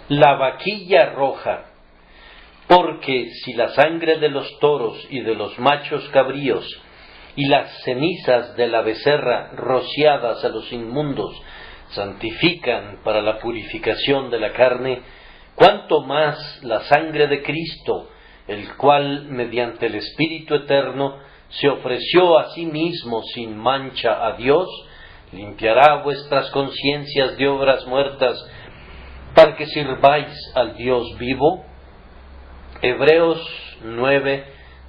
la vaquilla roja, porque si la sangre de los toros y de los machos cabríos y las cenizas de la becerra rociadas a los inmundos santifican para la purificación de la carne, cuánto más la sangre de Cristo, el cual mediante el Espíritu Eterno se ofreció a sí mismo sin mancha a Dios, limpiará vuestras conciencias de obras muertas para que sirváis al Dios vivo. Hebreos 9,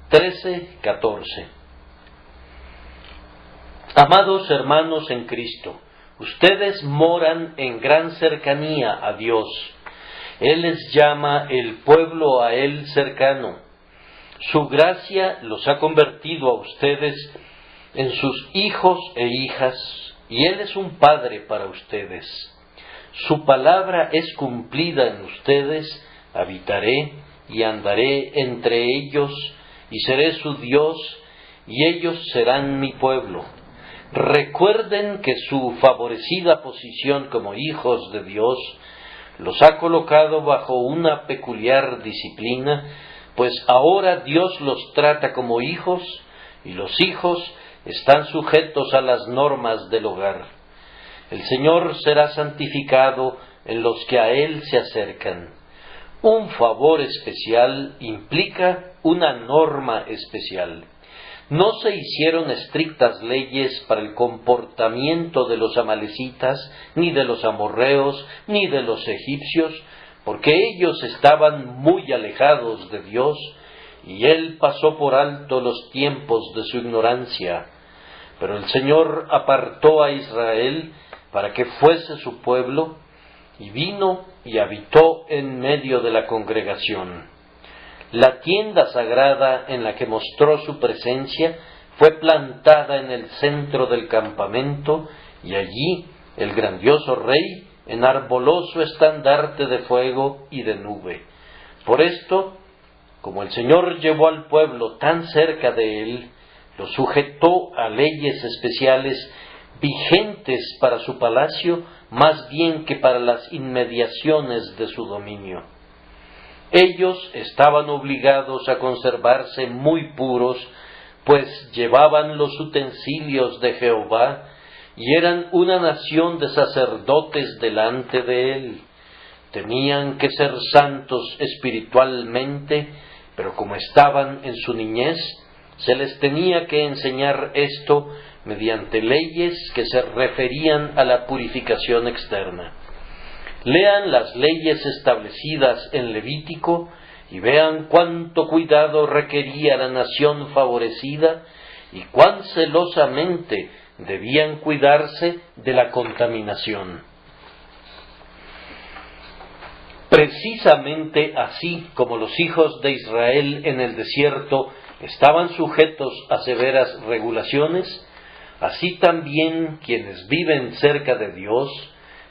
13, 14. Amados hermanos en Cristo, ustedes moran en gran cercanía a Dios. Él les llama el pueblo a Él cercano. Su gracia los ha convertido a ustedes en sus hijos e hijas, y Él es un Padre para ustedes. Su palabra es cumplida en ustedes, habitaré y andaré entre ellos, y seré su Dios, y ellos serán mi pueblo. Recuerden que su favorecida posición como hijos de Dios los ha colocado bajo una peculiar disciplina, pues ahora Dios los trata como hijos, y los hijos están sujetos a las normas del hogar. El Señor será santificado en los que a Él se acercan. Un favor especial implica una norma especial. No se hicieron estrictas leyes para el comportamiento de los amalecitas, ni de los amorreos, ni de los egipcios, porque ellos estaban muy alejados de Dios, y Él pasó por alto los tiempos de su ignorancia. Pero el Señor apartó a Israel para que fuese su pueblo, y vino y habitó en medio de la congregación. La tienda sagrada en la que mostró su presencia fue plantada en el centro del campamento, y allí el grandioso rey enarboló su estandarte de fuego y de nube. Por esto, como el Señor llevó al pueblo tan cerca de él, lo sujetó a leyes especiales vigentes para su palacio, más bien que para las inmediaciones de su dominio. Ellos estaban obligados a conservarse muy puros, pues llevaban los utensilios de Jehová, y eran una nación de sacerdotes delante de Él. Tenían que ser santos espiritualmente, pero como estaban en su niñez, se les tenía que enseñar esto mediante leyes que se referían a la purificación externa. Lean las leyes establecidas en Levítico y vean cuánto cuidado requería la nación favorecida y cuán celosamente debían cuidarse de la contaminación. Precisamente así como los hijos de Israel en el desierto estaban sujetos a severas regulaciones, así también quienes viven cerca de Dios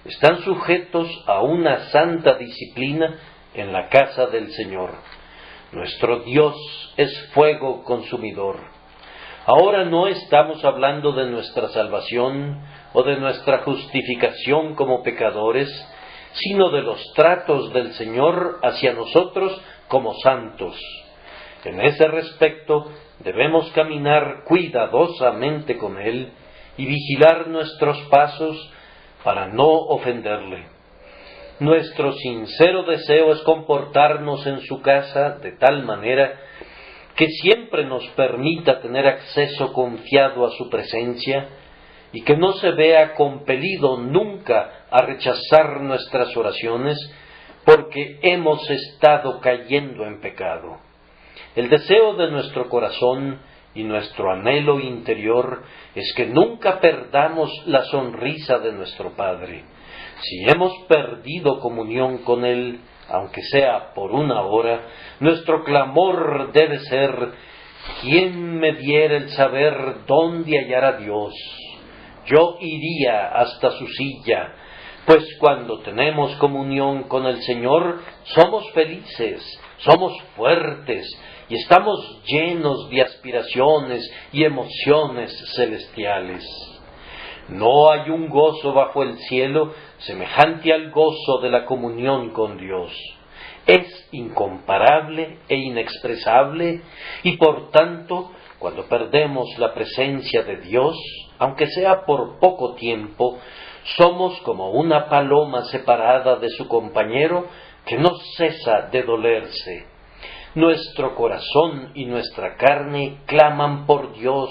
están sujetos a una santa disciplina en la casa del Señor. Nuestro Dios es fuego consumidor. Ahora no estamos hablando de nuestra salvación o de nuestra justificación como pecadores, sino de los tratos del Señor hacia nosotros como santos. En ese respecto debemos caminar cuidadosamente con Él y vigilar nuestros pasos para no ofenderle. Nuestro sincero deseo es comportarnos en su casa de tal manera que siempre nos permita tener acceso confiado a su presencia y que no se vea compelido nunca a rechazar nuestras oraciones porque hemos estado cayendo en pecado. El deseo de nuestro corazón y nuestro anhelo interior es que nunca perdamos la sonrisa de nuestro Padre. Si hemos perdido comunión con Él, aunque sea por una hora, nuestro clamor debe ser: ¿quién me diera el saber dónde hallar a Dios? Yo iría hasta su silla, pues cuando tenemos comunión con el Señor, somos felices, somos fuertes y estamos llenos de aspiraciones y emociones celestiales. No hay un gozo bajo el cielo semejante al gozo de la comunión con Dios. Es incomparable e inexpresable, y por tanto, cuando perdemos la presencia de Dios, aunque sea por poco tiempo, somos como una paloma separada de su compañero que no cesa de dolerse. Nuestro corazón y nuestra carne claman por Dios,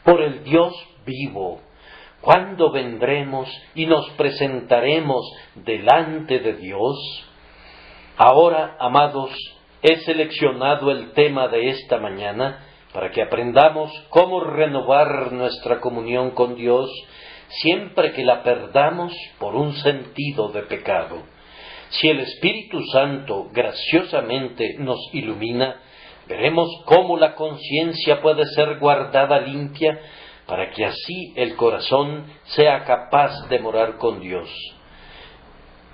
por el Dios vivo. ¿Cuándo vendremos y nos presentaremos delante de Dios? Ahora, amados, he seleccionado el tema de esta mañana para que aprendamos cómo renovar nuestra comunión con Dios siempre que la perdamos por un sentido de pecado. Si el Espíritu Santo graciosamente nos ilumina, veremos cómo la conciencia puede ser guardada limpia para que así el corazón sea capaz de morar con Dios.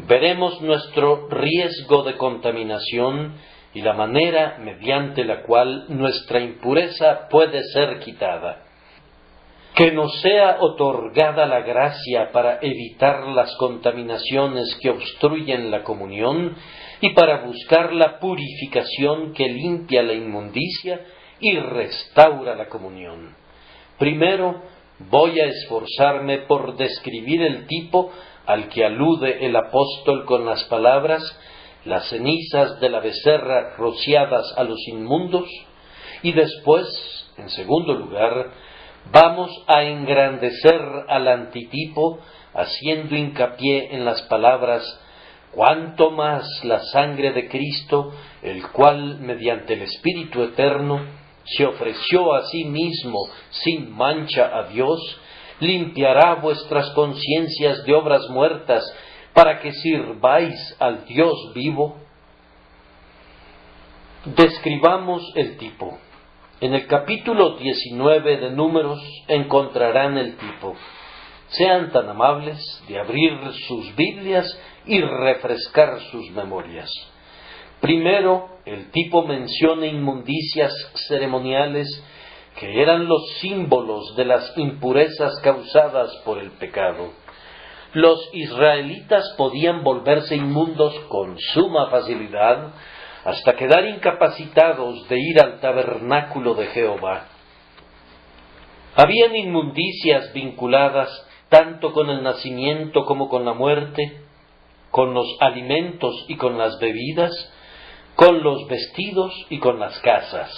Veremos nuestro riesgo de contaminación y la manera mediante la cual nuestra impureza puede ser quitada. Que nos sea otorgada la gracia para evitar las contaminaciones que obstruyen la comunión y para buscar la purificación que limpia la inmundicia y restaura la comunión. Primero, voy a esforzarme por describir el tipo al que alude el apóstol con las palabras: las cenizas de la becerra rociadas a los inmundos, y después, en segundo lugar, vamos a engrandecer al antitipo haciendo hincapié en las palabras: cuanto más la sangre de Cristo, el cual mediante el Espíritu Eterno se ofreció a sí mismo sin mancha a Dios, limpiará vuestras conciencias de obras muertas para que sirváis al Dios vivo. Describamos el tipo. En el capítulo 19 de Números encontrarán el tipo. Sean tan amables de abrir sus Biblias y refrescar sus memorias. Primero, el tipo menciona inmundicias ceremoniales que eran los símbolos de las impurezas causadas por el pecado. Los israelitas podían volverse inmundos con suma facilidad hasta quedar incapacitados de ir al tabernáculo de Jehová. Habían inmundicias vinculadas tanto con el nacimiento como con la muerte, con los alimentos y con las bebidas, con los vestidos y con las casas.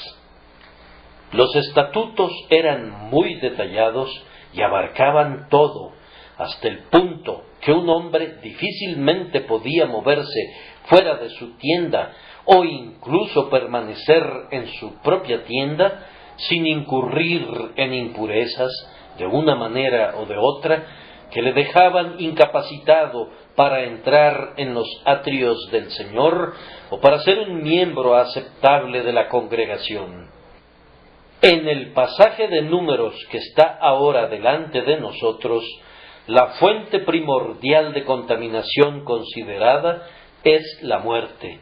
Los estatutos eran muy detallados y abarcaban todo, hasta el punto que un hombre difícilmente podía moverse fuera de su tienda o incluso permanecer en su propia tienda sin incurrir en impurezas de una manera o de otra que le dejaban incapacitado para entrar en los atrios del Señor o para ser un miembro aceptable de la congregación. En el pasaje de Números que está ahora delante de nosotros, la fuente primordial de contaminación considerada es la muerte.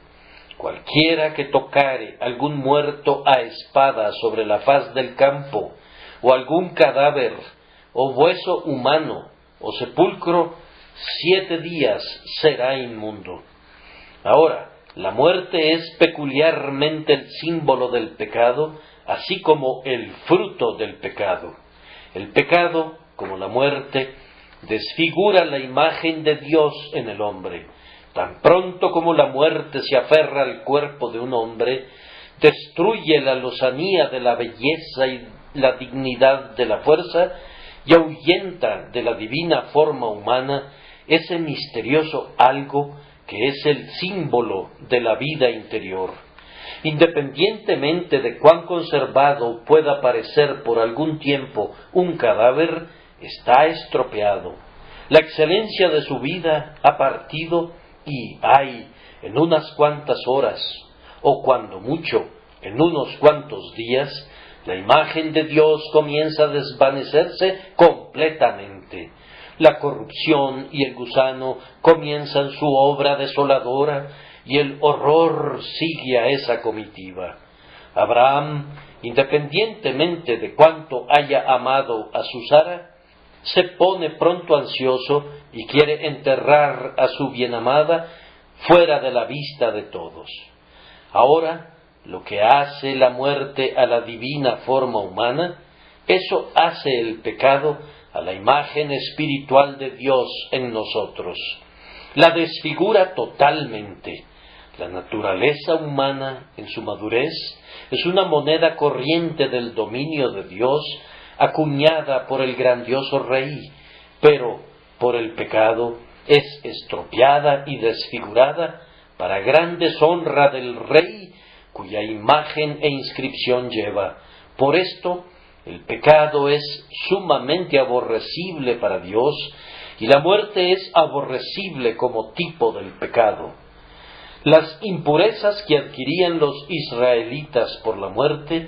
Cualquiera que tocare algún muerto a espada sobre la faz del campo, o algún cadáver, o hueso humano, o sepulcro, 7 días será inmundo. Ahora, la muerte es peculiarmente el símbolo del pecado, así como el fruto del pecado. El pecado, como la muerte, desfigura la imagen de Dios en el hombre. Tan pronto como la muerte se aferra al cuerpo de un hombre, destruye la lozanía de la belleza y la dignidad de la fuerza y ahuyenta de la divina forma humana ese misterioso algo que es el símbolo de la vida interior. Independientemente de cuán conservado pueda parecer por algún tiempo un cadáver, está estropeado. La excelencia de su vida ha partido y, ay, en unas cuantas horas, o cuando mucho, en unos cuantos días, la imagen de Dios comienza a desvanecerse completamente. La corrupción y el gusano comienzan su obra desoladora y el horror sigue a esa comitiva. Abraham, independientemente de cuánto haya amado a su Sara, se pone pronto ansioso y quiere enterrar a su bienamada fuera de la vista de todos. Ahora, lo que hace la muerte a la divina forma humana, eso hace el pecado a la imagen espiritual de Dios en nosotros. La desfigura totalmente. La naturaleza humana, en su madurez, es una moneda corriente del dominio de Dios, acuñada por el grandioso Rey, pero por el pecado es estropeada y desfigurada para gran deshonra del Rey, cuya imagen e inscripción lleva. Por esto, el pecado es sumamente aborrecible para Dios, y la muerte es aborrecible como tipo del pecado. Las impurezas que adquirían los israelitas por la muerte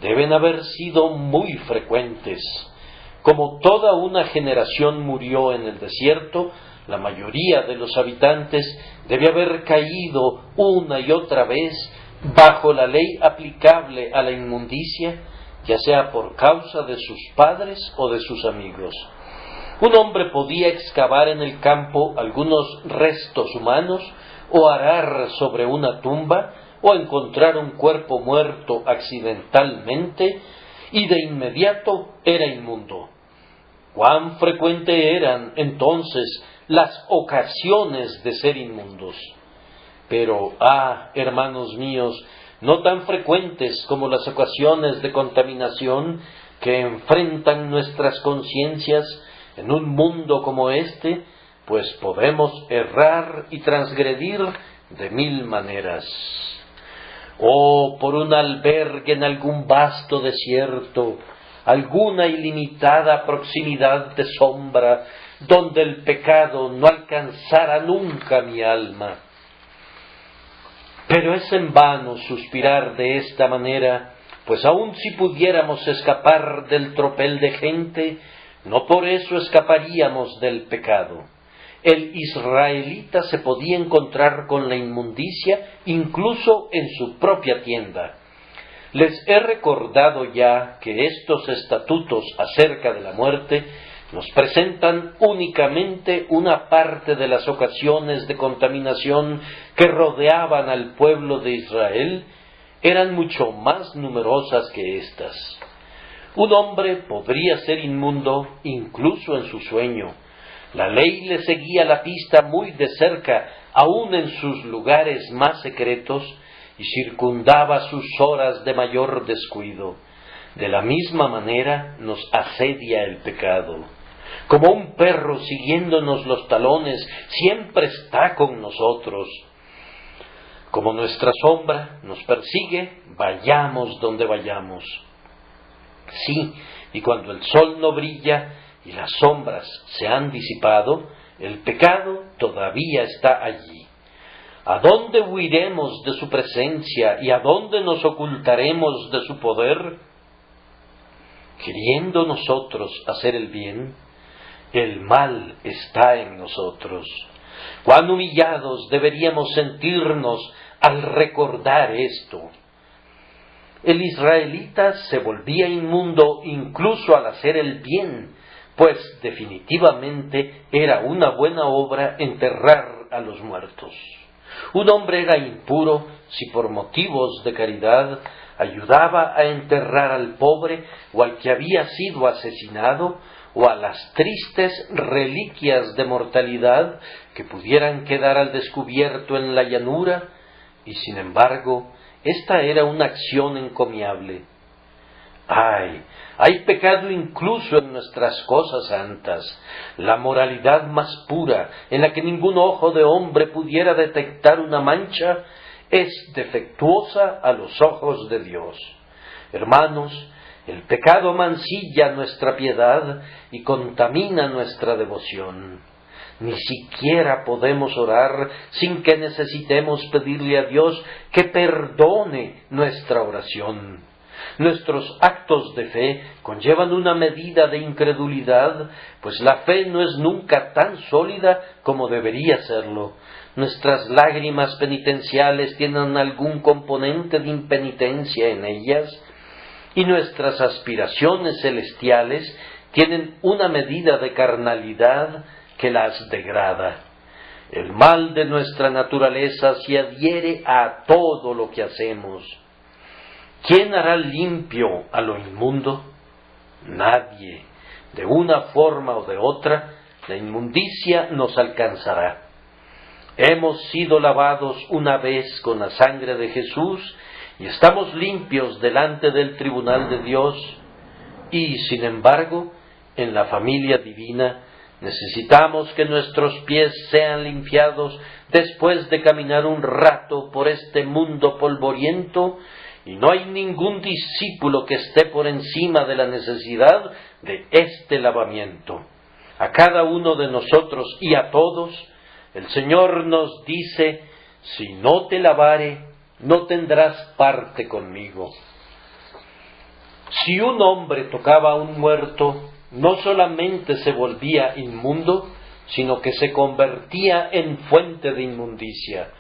deben haber sido muy frecuentes. Como toda una generación murió en el desierto, la mayoría de los habitantes debe haber caído una y otra vez bajo la ley aplicable a la inmundicia, ya sea por causa de sus padres o de sus amigos. Un hombre podía excavar en el campo algunos restos humanos, o arar sobre una tumba, o encontrar un cuerpo muerto accidentalmente, y de inmediato era inmundo. ¿Cuán frecuente eran entonces las ocasiones de ser inmundos? Pero, hermanos míos, no tan frecuentes como las ocasiones de contaminación que enfrentan nuestras conciencias en un mundo como este, pues podemos errar y transgredir de mil maneras. Por un albergue en algún vasto desierto, alguna ilimitada proximidad de sombra, donde el pecado no alcanzara nunca mi alma. Pero es en vano suspirar de esta manera, pues aun si pudiéramos escapar del tropel de gente, no por eso escaparíamos del pecado. El israelita se podía encontrar con la inmundicia incluso en su propia tienda. Les he recordado ya que estos estatutos acerca de la muerte nos presentan únicamente una parte de las ocasiones de contaminación que rodeaban al pueblo de Israel. Eran mucho más numerosas que éstas. Un hombre podría ser inmundo incluso en su sueño. La ley le seguía la pista muy de cerca, aun en sus lugares más secretos, y circundaba sus horas de mayor descuido. De la misma manera nos asedia el pecado. Como un perro siguiéndonos los talones, siempre está con nosotros. Como nuestra sombra nos persigue, vayamos donde vayamos. Sí, y cuando el sol no brilla y las sombras se han disipado, el pecado todavía está allí. ¿A dónde huiremos de su presencia y a dónde nos ocultaremos de su poder? Queriendo nosotros hacer el bien, el mal está en nosotros. Cuán humillados deberíamos sentirnos al recordar esto. El israelita se volvía inmundo incluso al hacer el bien, pues definitivamente era una buena obra enterrar a los muertos. Un hombre era impuro si por motivos de caridad ayudaba a enterrar al pobre o al que había sido asesinado, o a las tristes reliquias de mortalidad que pudieran quedar al descubierto en la llanura, y sin embargo, esta era una acción encomiable. Hay pecado incluso en nuestras cosas santas, la moralidad más pura, en la que ningún ojo de hombre pudiera detectar una mancha, es defectuosa a los ojos de Dios. Hermanos, el pecado mancilla nuestra piedad y contamina nuestra devoción. Ni siquiera podemos orar sin que necesitemos pedirle a Dios que perdone nuestra oración. Nuestros actos de fe conllevan una medida de incredulidad, pues la fe no es nunca tan sólida como debería serlo. Nuestras lágrimas penitenciales tienen algún componente de impenitencia en ellas, y nuestras aspiraciones celestiales tienen una medida de carnalidad que las degrada. El mal de nuestra naturaleza se adhiere a todo lo que hacemos. ¿Quién hará limpio a lo inmundo? Nadie. De una forma o de otra, la inmundicia nos alcanzará. Hemos sido lavados una vez con la sangre de Jesús y estamos limpios delante del tribunal de Dios. Y, sin embargo, en la familia divina necesitamos que nuestros pies sean limpiados después de caminar un rato por este mundo polvoriento, y no hay ningún discípulo que esté por encima de la necesidad de este lavamiento. A cada uno de nosotros y a todos, el Señor nos dice: si no te lavare, no tendrás parte conmigo. Si un hombre tocaba a un muerto, no solamente se volvía inmundo, sino que se convertía en fuente de inmundicia.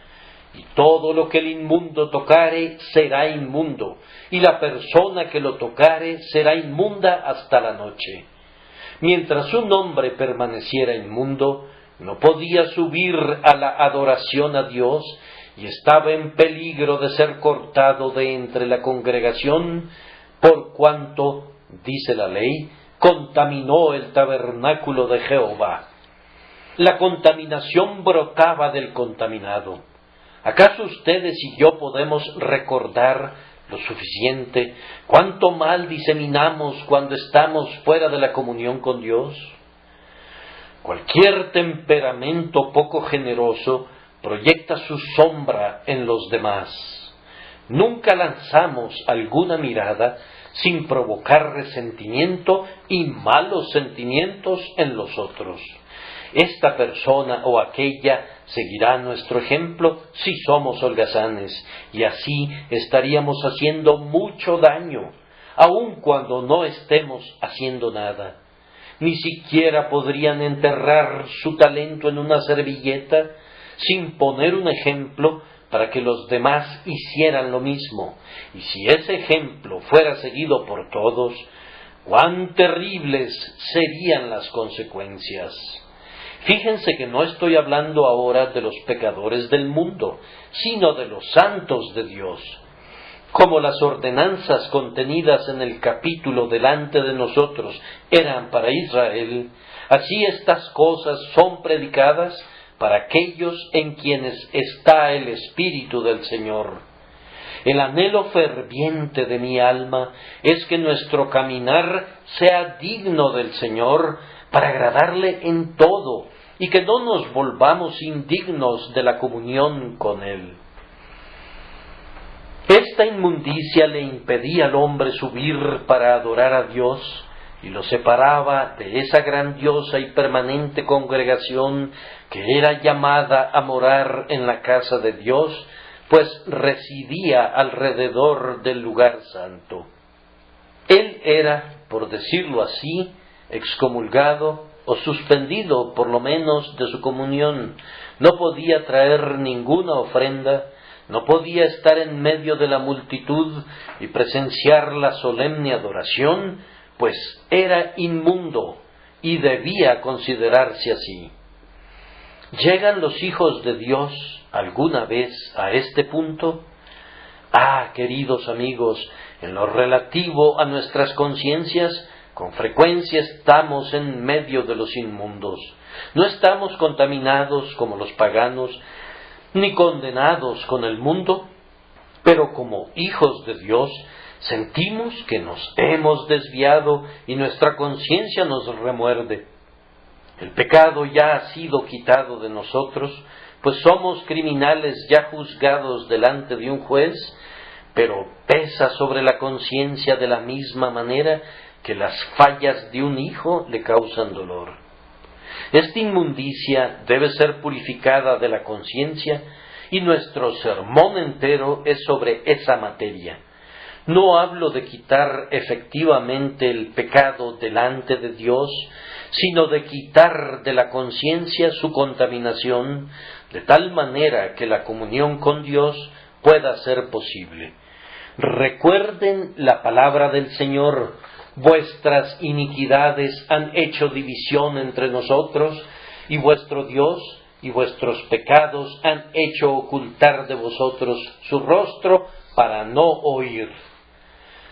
Y todo lo que el inmundo tocare será inmundo, y la persona que lo tocare será inmunda hasta la noche. Mientras un hombre permaneciera inmundo, no podía subir a la adoración a Dios, y estaba en peligro de ser cortado de entre la congregación, por cuanto, dice la ley, contaminó el tabernáculo de Jehová. La contaminación brotaba del contaminado. ¿Acaso ustedes y yo podemos recordar lo suficiente cuánto mal diseminamos cuando estamos fuera de la comunión con Dios? Cualquier temperamento poco generoso proyecta su sombra en los demás. Nunca lanzamos alguna mirada sin provocar resentimiento y malos sentimientos en los otros. Esta persona o aquella seguirá nuestro ejemplo si somos holgazanes, y así estaríamos haciendo mucho daño, aun cuando no estemos haciendo nada. Ni siquiera podrían enterrar su talento en una servilleta sin poner un ejemplo para que los demás hicieran lo mismo. Y si ese ejemplo fuera seguido por todos, cuán terribles serían las consecuencias. Fíjense que no estoy hablando ahora de los pecadores del mundo, sino de los santos de Dios. Como las ordenanzas contenidas en el capítulo delante de nosotros eran para Israel, así estas cosas son predicadas para aquellos en quienes está el Espíritu del Señor. El anhelo ferviente de mi alma es que nuestro caminar sea digno del Señor, para agradarle en todo, y que no nos volvamos indignos de la comunión con Él. Esta inmundicia le impedía al hombre subir para adorar a Dios, y lo separaba de esa grandiosa y permanente congregación que era llamada a morar en la casa de Dios, pues residía alrededor del lugar santo. Él era, por decirlo así, excomulgado o suspendido por lo menos de su comunión. No podía traer ninguna ofrenda, no podía estar en medio de la multitud y presenciar la solemne adoración, pues era inmundo y debía considerarse así. ¿Llegan los hijos de Dios alguna vez a este punto? Ah, queridos amigos, en lo relativo a nuestras conciencias, con frecuencia estamos en medio de los inmundos. No estamos contaminados como los paganos, ni condenados con el mundo, pero como hijos de Dios sentimos que nos hemos desviado y nuestra conciencia nos remuerde. El pecado ya ha sido quitado de nosotros, pues somos criminales ya juzgados delante de un juez, pero pesa sobre la conciencia de la misma manera que las fallas de un hijo le causan dolor. Esta inmundicia debe ser purificada de la conciencia, y nuestro sermón entero es sobre esa materia. No hablo de quitar efectivamente el pecado delante de Dios, sino de quitar de la conciencia su contaminación, de tal manera que la comunión con Dios pueda ser posible. Recuerden la palabra del Señor: Vuestras iniquidades han hecho división entre nosotros, y vuestro Dios y vuestros pecados han hecho ocultar de vosotros su rostro para no oír.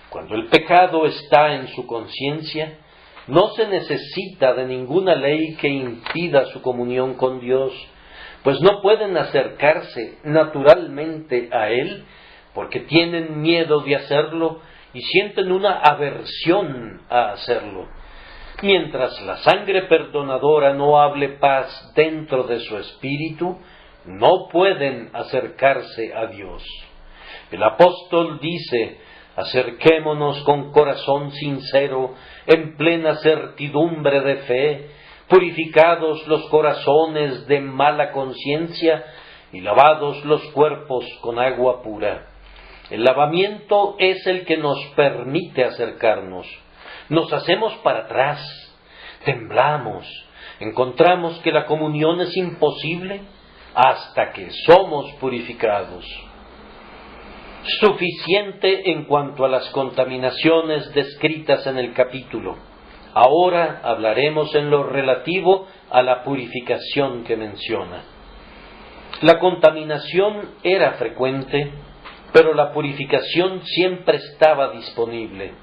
Cuando el pecado está en su conciencia, no se necesita de ninguna ley que impida su comunión con Dios, pues no pueden acercarse naturalmente a Él, porque tienen miedo de hacerlo y sienten una aversión a hacerlo. Mientras la sangre perdonadora no hable paz dentro de su espíritu, no pueden acercarse a Dios. El apóstol dice: acerquémonos con corazón sincero, en plena certidumbre de fe, purificados los corazones de mala conciencia y lavados los cuerpos con agua pura. El lavamiento es el que nos permite acercarnos. Nos hacemos para atrás, temblamos, encontramos que la comunión es imposible hasta que somos purificados. Suficiente en cuanto a las contaminaciones descritas en el capítulo. Ahora hablaremos en lo relativo a la purificación que menciona. La contaminación era frecuente, pero la purificación siempre estaba disponible.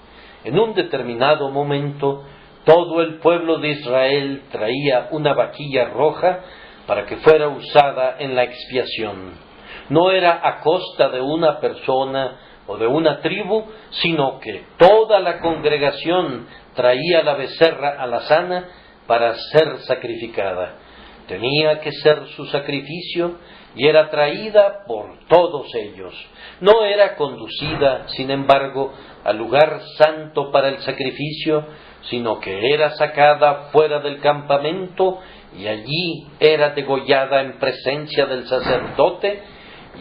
En un determinado momento, todo el pueblo de Israel traía una vaquilla roja para que fuera usada en la expiación. No era a costa de una persona o de una tribu, sino que toda la congregación traía la becerra alazana para ser sacrificada. Tenía que ser su sacrificio y era traída por todos ellos. No era conducida, sin embargo, al lugar santo para el sacrificio, sino que era sacada fuera del campamento y allí era degollada en presencia del sacerdote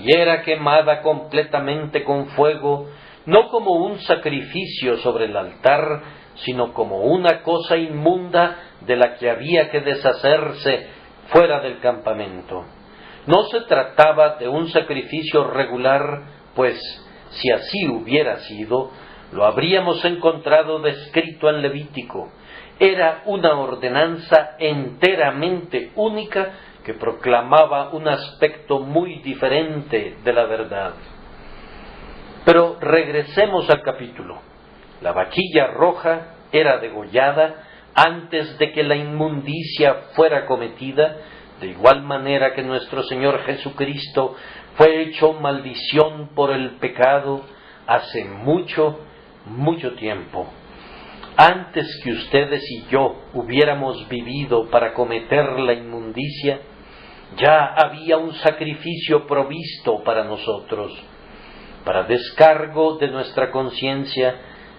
y era quemada completamente con fuego, no como un sacrificio sobre el altar, sino como una cosa inmunda de la que había que deshacerse fuera del campamento. No se trataba de un sacrificio regular, pues si así hubiera sido, lo habríamos encontrado descrito en Levítico. Era una ordenanza enteramente única que proclamaba un aspecto muy diferente de la verdad. Pero regresemos al capítulo. La vaquilla roja era degollada antes de que la inmundicia fuera cometida, de igual manera que nuestro Señor Jesucristo fue hecho maldición por el pecado hace mucho tiempo. Antes que ustedes y yo hubiéramos vivido para cometer la inmundicia, ya había un sacrificio provisto para nosotros. Para descargo de nuestra conciencia,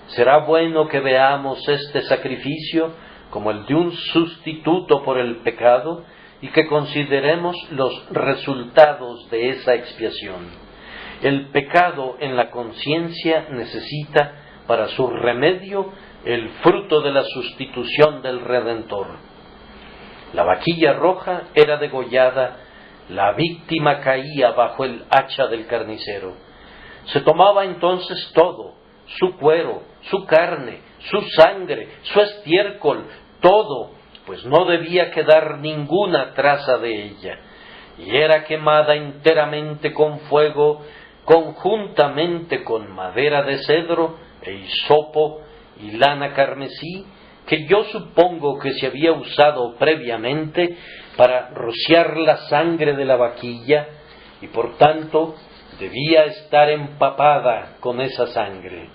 será bueno que veamos este sacrificio como el de un sustituto por el pecado y que consideremos los resultados de esa expiación. El pecado en la conciencia necesita para su remedio el fruto de la sustitución del Redentor. La vaquilla roja era degollada, la víctima caía bajo el hacha del carnicero. Se tomaba entonces todo, su cuero, su carne, su sangre, su estiércol, todo, pues no debía quedar ninguna traza de ella, y era quemada enteramente con fuego, conjuntamente con madera de cedro e hisopo y lana carmesí, que yo supongo que se había usado previamente para rociar la sangre de la vaquilla, y por tanto debía estar empapada con esa sangre.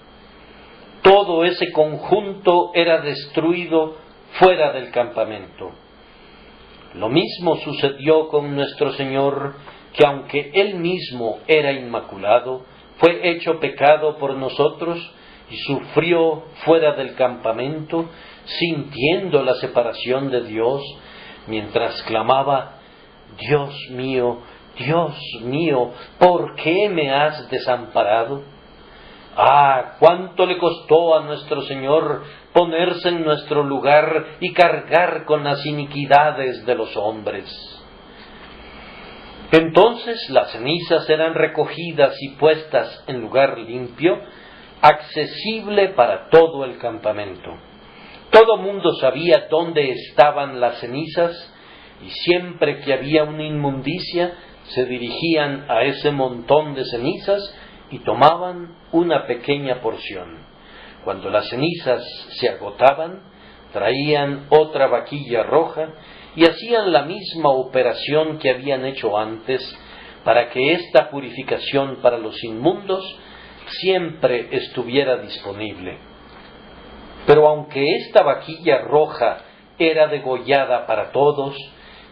Todo ese conjunto era destruido fuera del campamento. Lo mismo sucedió con nuestro Señor, que aunque Él mismo era inmaculado, fue hecho pecado por nosotros y sufrió fuera del campamento, sintiendo la separación de Dios, mientras clamaba: Dios mío, ¿por qué me has desamparado? ¡Ah! ¡Cuánto le costó a nuestro Señor ponerse en nuestro lugar y cargar con las iniquidades de los hombres! Entonces las cenizas eran recogidas y puestas en lugar limpio, accesible para todo el campamento. Todo mundo sabía dónde estaban las cenizas, y siempre que había una inmundicia, se dirigían a ese montón de cenizas y tomaban una pequeña porción. Cuando las cenizas se agotaban, traían otra vaquilla roja y hacían la misma operación que habían hecho antes, para que esta purificación para los inmundos siempre estuviera disponible. Pero aunque esta vaquilla roja era degollada para todos,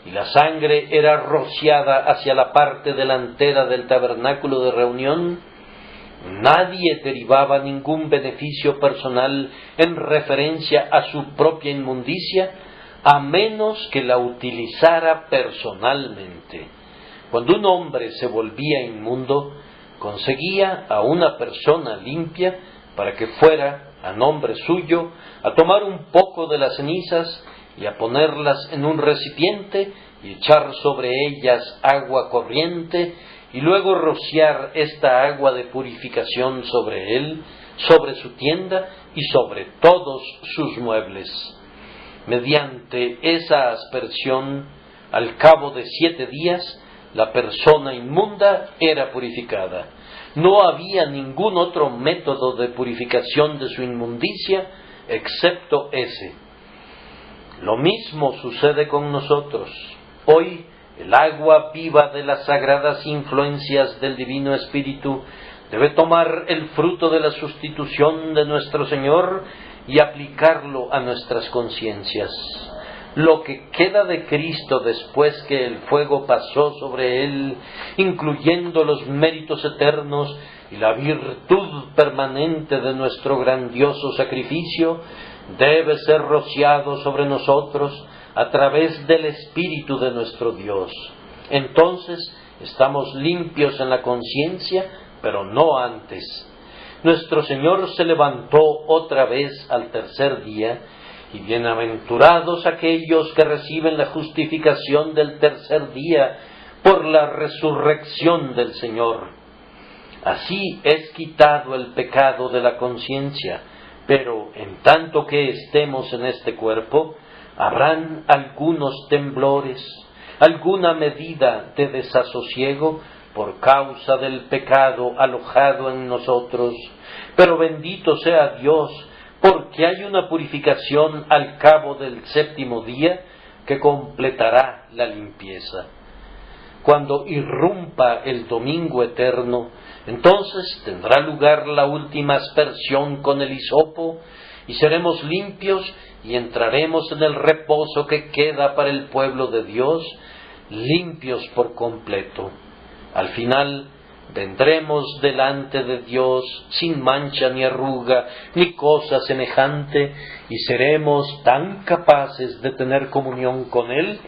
y la sangre era rociada hacia la parte delantera del tabernáculo de reunión, nadie derivaba ningún beneficio personal en referencia a su propia inmundicia, a menos que la utilizara personalmente. Cuando un hombre se volvía inmundo, conseguía a una persona limpia para que fuera, a nombre suyo, a tomar un poco de las cenizas y a ponerlas en un recipiente y echar sobre ellas agua corriente y luego rociar esta agua de purificación sobre él, sobre su tienda y sobre todos sus muebles. Mediante esa aspersión, al cabo de 7 días, la persona inmunda era purificada. No había ningún otro método de purificación de su inmundicia excepto ese. Lo mismo sucede con nosotros. Hoy, el agua viva de las sagradas influencias del Divino Espíritu debe tomar el fruto de la sustitución de nuestro Señor y aplicarlo a nuestras conciencias. Lo que queda de Cristo después que el fuego pasó sobre Él, incluyendo los méritos eternos y la virtud permanente de nuestro grandioso sacrificio, debe ser rociado sobre nosotros a través del Espíritu de nuestro Dios. Entonces estamos limpios en la conciencia, pero no antes. Nuestro Señor se levantó otra vez al tercer día, y bienaventurados aquellos que reciben la justificación del tercer día por la resurrección del Señor. Así es quitado el pecado de la conciencia, pero en tanto que estemos en este cuerpo, habrán algunos temblores, alguna medida de desasosiego por causa del pecado alojado en nosotros, pero bendito sea Dios, porque hay una purificación al cabo del 7º día que completará la limpieza. Cuando irrumpa el domingo eterno, entonces tendrá lugar la última aspersión con el hisopo, y seremos limpios y entraremos en el reposo que queda para el pueblo de Dios, limpios por completo. Al final vendremos delante de Dios sin mancha ni arruga ni cosa semejante, y seremos tan capaces de tener comunión con Él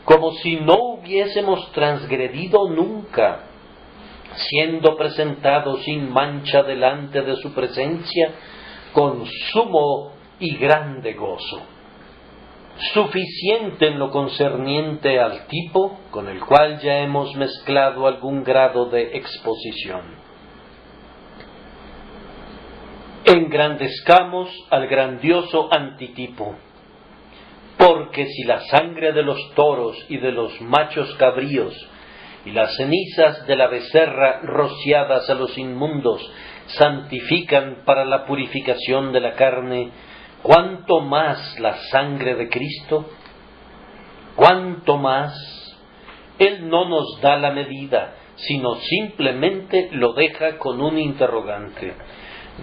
como si no hubiésemos transgredido nunca, siendo presentados sin mancha delante de su presencia con sumo y grande gozo. Suficiente en lo concerniente al tipo, con el cual ya hemos mezclado algún grado de exposición. Engrandezcamos al grandioso antitipo, porque si la sangre de los toros y de los machos cabríos y las cenizas de la becerra rociadas a los inmundos santifican para la purificación de la carne, ¿cuánto más la sangre de Cristo? ¿Cuánto más? Él no nos da la medida, sino simplemente lo deja con un interrogante.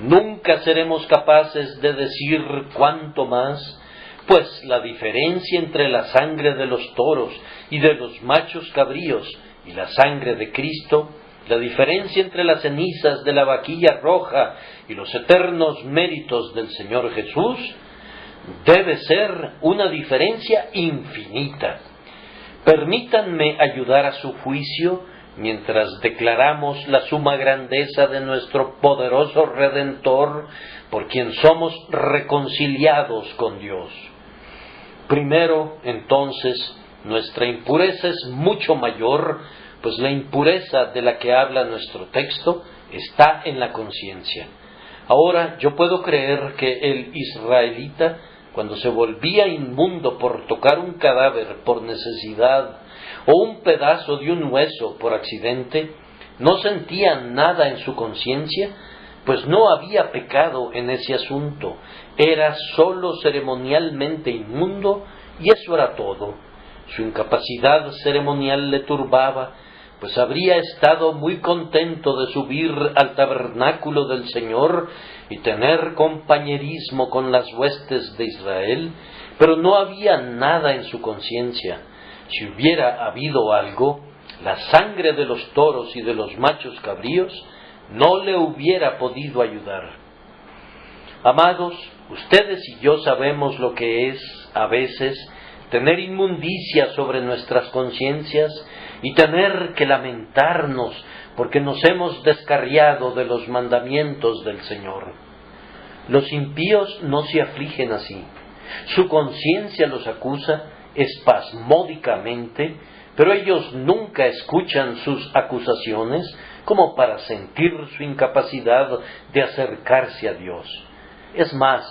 Nunca seremos capaces de decir cuánto más, pues la diferencia entre la sangre de los toros y de los machos cabríos y la sangre de Cristo, la diferencia entre las cenizas de la vaquilla roja y los eternos méritos del Señor Jesús, debe ser una diferencia infinita. Permítanme ayudar a su juicio mientras declaramos la suma grandeza de nuestro poderoso Redentor, por quien somos reconciliados con Dios. Primero, entonces, nuestra impureza es mucho mayor, pues la impureza de la que habla nuestro texto está en la conciencia. Ahora yo puedo creer que el israelita, cuando se volvía inmundo por tocar un cadáver por necesidad o un pedazo de un hueso por accidente, no sentía nada en su conciencia, pues no había pecado en ese asunto, era sólo ceremonialmente inmundo y eso era todo. Su incapacidad ceremonial le turbaba, pues habría estado muy contento de subir al tabernáculo del Señor y tener compañerismo con las huestes de Israel, pero no había nada en su conciencia. Si hubiera habido algo, la sangre de los toros y de los machos cabríos no le hubiera podido ayudar. Amados, ustedes y yo sabemos lo que es, a veces, tener inmundicia sobre nuestras conciencias y tener que lamentarnos porque nos hemos descarriado de los mandamientos del Señor. Los impíos no se afligen así. Su conciencia los acusa espasmódicamente, pero ellos nunca escuchan sus acusaciones como para sentir su incapacidad de acercarse a Dios. Es más,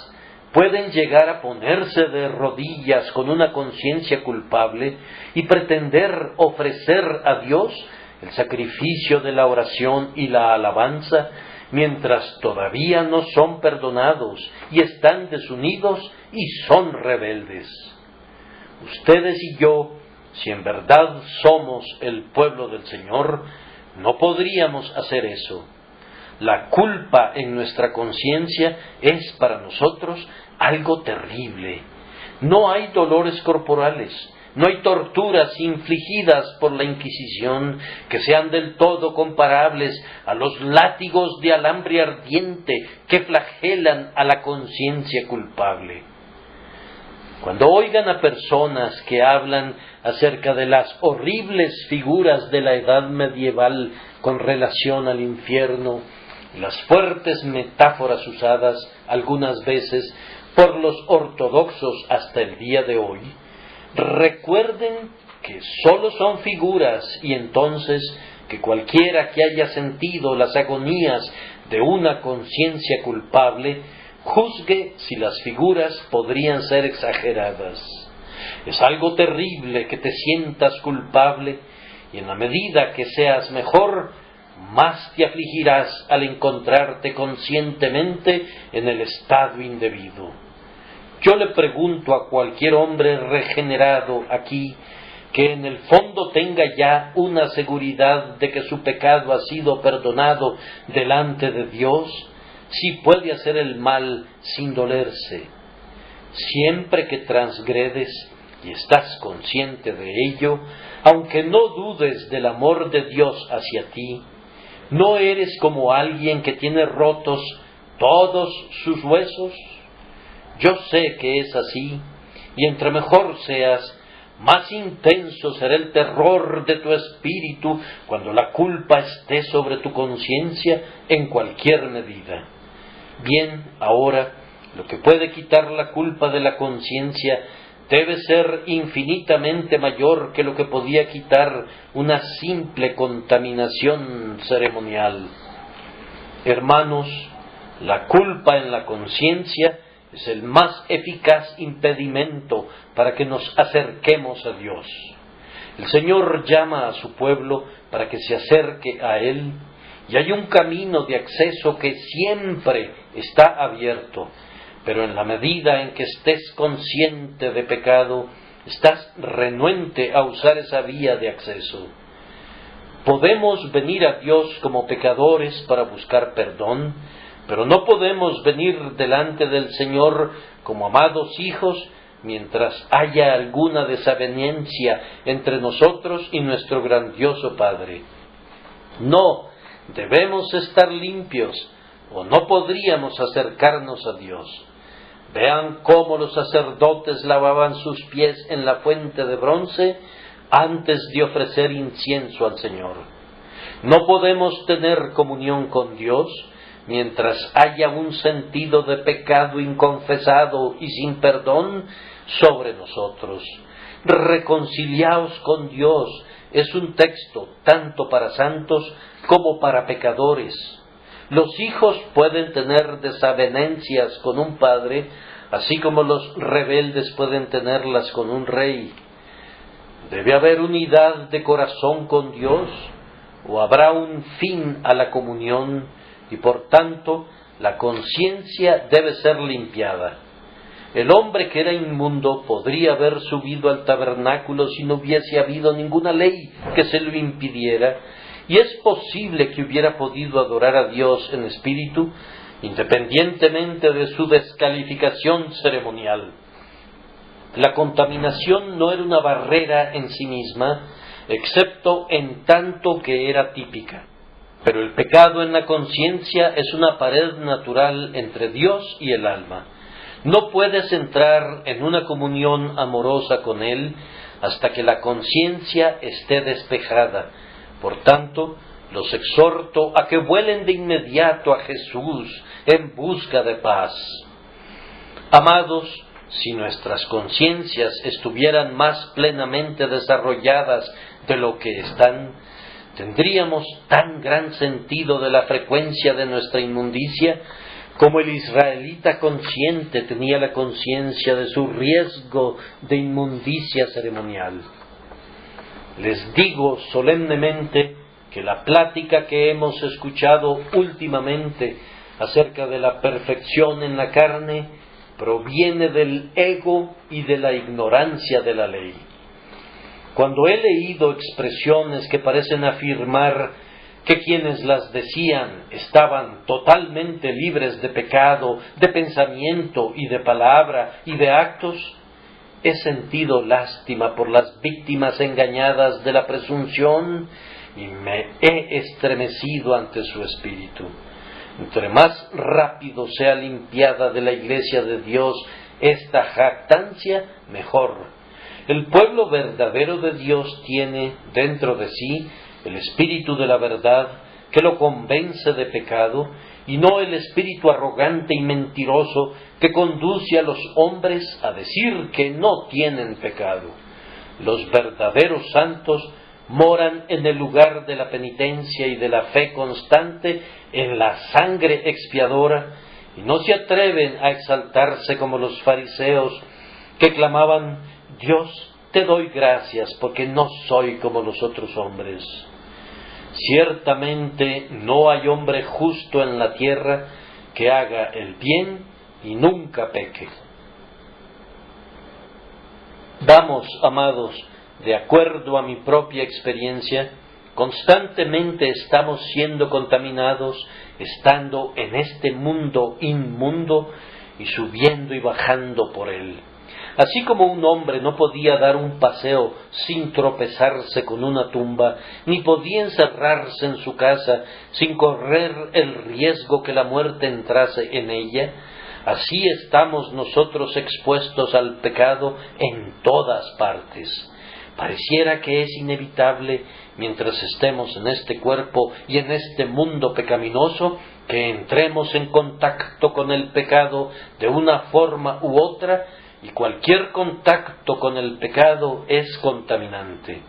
pueden llegar a ponerse de rodillas con una conciencia culpable y pretender ofrecer a Dios el sacrificio de la oración y la alabanza, mientras todavía no son perdonados y están desunidos y son rebeldes. Ustedes y yo, si en verdad somos el pueblo del Señor, no podríamos hacer eso. La culpa en nuestra conciencia es para nosotros algo terrible. No hay dolores corporales, no hay torturas infligidas por la Inquisición que sean del todo comparables a los látigos de alambre ardiente que flagelan a la conciencia culpable. Cuando oigan a personas que hablan acerca de las horribles figuras de la edad medieval con relación al infierno, y las fuertes metáforas usadas algunas veces por los ortodoxos hasta el día de hoy, recuerden que sólo son figuras y entonces que cualquiera que haya sentido las agonías de una conciencia culpable juzgue si las figuras podrían ser exageradas. Es algo terrible que te sientas culpable y en la medida que seas mejor, más te afligirás al encontrarte conscientemente en el estado indebido. Yo le pregunto a cualquier hombre regenerado aquí, que en el fondo tenga ya una seguridad de que su pecado ha sido perdonado delante de Dios, si puede hacer el mal sin dolerse. Siempre que transgredes y estás consciente de ello, aunque no dudes del amor de Dios hacia ti, ¿no eres como alguien que tiene rotos todos sus huesos? Yo sé que es así, y entre mejor seas, más intenso será el terror de tu espíritu cuando la culpa esté sobre tu conciencia en cualquier medida. Bien, ahora, lo que puede quitar la culpa de la conciencia debe ser infinitamente mayor que lo que podía quitar una simple contaminación ceremonial. Hermanos, la culpa en la conciencia es el más eficaz impedimento para que nos acerquemos a Dios. El Señor llama a su pueblo para que se acerque a Él, y hay un camino de acceso que siempre está abierto, pero en la medida en que estés consciente de pecado, estás renuente a usar esa vía de acceso. Podemos venir a Dios como pecadores para buscar perdón, pero no podemos venir delante del Señor como amados hijos mientras haya alguna desaveniencia entre nosotros y nuestro grandioso Padre. No, debemos estar limpios o no podríamos acercarnos a Dios. Vean cómo los sacerdotes lavaban sus pies en la fuente de bronce antes de ofrecer incienso al Señor. No podemos tener comunión con Dios mientras haya un sentido de pecado inconfesado y sin perdón sobre nosotros. Reconciliaos con Dios es un texto tanto para santos como para pecadores. Los hijos pueden tener desavenencias con un padre, así como los rebeldes pueden tenerlas con un rey. Debe haber unidad de corazón con Dios, o habrá un fin a la comunión, y por tanto la conciencia debe ser limpiada. El hombre que era inmundo podría haber subido al tabernáculo si no hubiese habido ninguna ley que se lo impidiera, y es posible que hubiera podido adorar a Dios en espíritu, independientemente de su descalificación ceremonial. La contaminación no era una barrera en sí misma, excepto en tanto que era típica. Pero el pecado en la conciencia es una pared natural entre Dios y el alma. No puedes entrar en una comunión amorosa con Él hasta que la conciencia esté despejada. Por tanto, los exhorto a que vuelen de inmediato a Jesús en busca de paz. Amados, si nuestras conciencias estuvieran más plenamente desarrolladas de lo que están, tendríamos tan gran sentido de la frecuencia de nuestra inmundicia como el israelita consciente tenía la conciencia de su riesgo de inmundicia ceremonial. Les digo solemnemente que la plática que hemos escuchado últimamente acerca de la perfección en la carne proviene del ego y de la ignorancia de la ley. Cuando he leído expresiones que parecen afirmar que quienes las decían estaban totalmente libres de pecado, de pensamiento y de palabra y de actos, he sentido lástima por las víctimas engañadas de la presunción y me he estremecido ante su espíritu. Entre más rápido sea limpiada de la Iglesia de Dios esta jactancia, mejor. El pueblo verdadero de Dios tiene dentro de sí el espíritu de la verdad que lo convence de pecado, y no el espíritu arrogante y mentiroso que conduce a los hombres a decir que no tienen pecado. Los verdaderos santos moran en el lugar de la penitencia y de la fe constante en la sangre expiadora, y no se atreven a exaltarse como los fariseos que clamaban: Dios, te doy gracias porque no soy como los otros hombres. Ciertamente no hay hombre justo en la tierra que haga el bien y nunca peque. Vamos, amados, de acuerdo a mi propia experiencia, constantemente estamos siendo contaminados, estando en este mundo inmundo y subiendo y bajando por él. Así como un hombre no podía dar un paseo sin tropezarse con una tumba, ni podía encerrarse en su casa sin correr el riesgo que la muerte entrase en ella, así estamos nosotros expuestos al pecado en todas partes. Pareciera que es inevitable, mientras estemos en este cuerpo y en este mundo pecaminoso, que entremos en contacto con el pecado de una forma u otra, y cualquier contacto con el pecado es contaminante.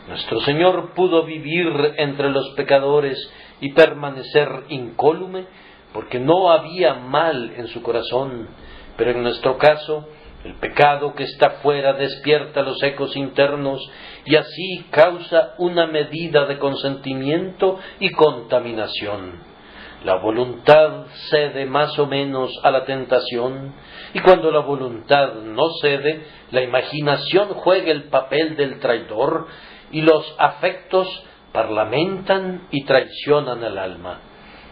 Nuestro Señor pudo vivir entre los pecadores y permanecer incólume porque no había mal en su corazón, pero en nuestro caso, el pecado que está fuera despierta los ecos internos y así causa una medida de consentimiento y contaminación. La voluntad cede más o menos a la tentación, y cuando la voluntad no cede, la imaginación juega el papel del traidor y los afectos parlamentan y traicionan al alma.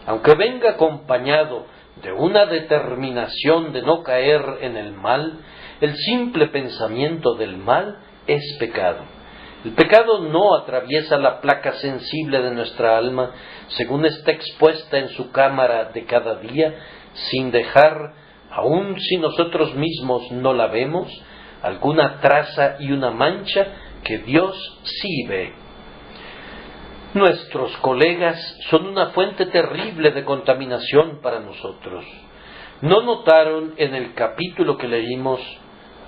Aunque venga acompañado de una determinación de no caer en el mal, el simple pensamiento del mal es pecado. El pecado no atraviesa la placa sensible de nuestra alma, según está expuesta en su cámara de cada día, sin dejar, aun si nosotros mismos no la vemos, alguna traza y una mancha que Dios sí ve. Nuestros colegas son una fuente terrible de contaminación para nosotros. ¿No notaron en el capítulo que leímos,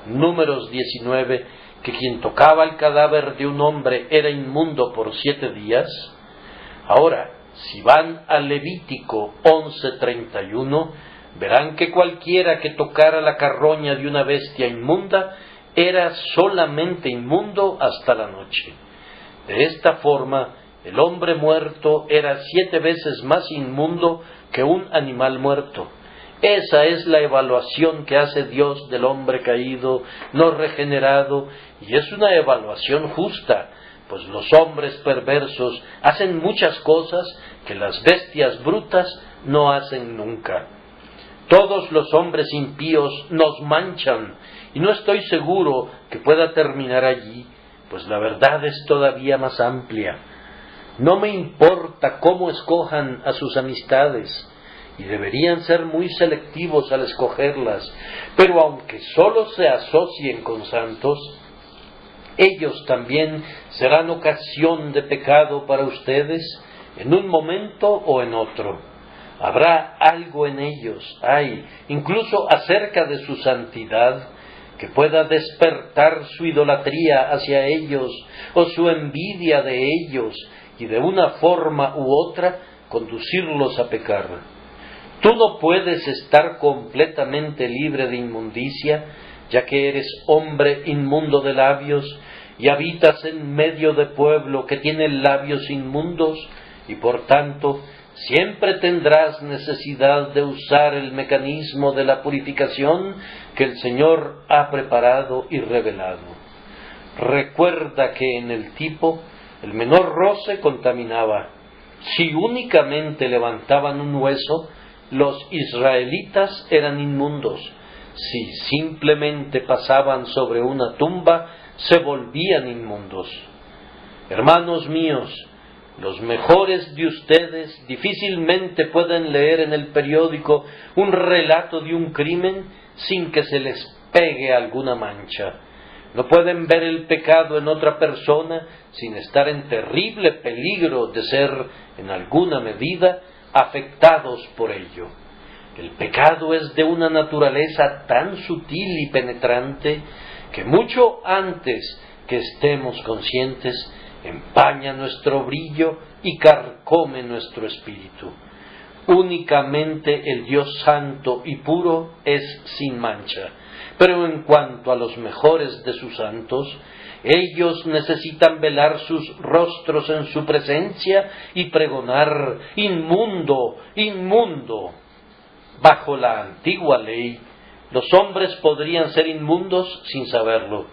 Números 19, que quien tocaba el cadáver de un hombre era inmundo por 7 días? Ahora, Si van al Levítico 11:31, verán que cualquiera que tocara la carroña de una bestia inmunda era solamente inmundo hasta la noche. De esta forma, el hombre muerto era 7 veces más inmundo que un animal muerto. Esa es la evaluación que hace Dios del hombre caído, no regenerado, y es una evaluación justa, pues los hombres perversos hacen muchas cosas que las bestias brutas no hacen nunca. Todos los hombres impíos nos manchan, y no estoy seguro que pueda terminar allí, pues la verdad es todavía más amplia. No me importa cómo escojan a sus amistades, y deberían ser muy selectivos al escogerlas, pero aunque solo se asocien con santos, ellos también serán ocasión de pecado para ustedes en un momento o en otro. Habrá algo en ellos, incluso acerca de su santidad, que pueda despertar su idolatría hacia ellos o su envidia de ellos y de una forma u otra conducirlos a pecar. Tú no puedes estar completamente libre de inmundicia, ya que eres hombre inmundo de labios y habitas en medio de pueblo que tiene labios inmundos, y por tanto siempre tendrás necesidad de usar el mecanismo de la purificación que el Señor ha preparado y revelado. Recuerda que en el tipo el menor roce contaminaba. Si únicamente levantaban un hueso, los israelitas eran inmundos. Si simplemente pasaban sobre una tumba, se volvían inmundos. Hermanos míos, los mejores de ustedes difícilmente pueden leer en el periódico un relato de un crimen sin que se les pegue alguna mancha. No pueden ver el pecado en otra persona sin estar en terrible peligro de ser, en alguna medida, afectados por ello. El pecado es de una naturaleza tan sutil y penetrante que mucho antes que estemos conscientes empaña nuestro brillo y carcome nuestro espíritu. Únicamente el Dios santo y puro es sin mancha, pero en cuanto a los mejores de sus santos, ellos necesitan velar sus rostros en su presencia y pregonar: inmundo, inmundo. Bajo la antigua ley, los hombres podrían ser inmundos sin saberlo.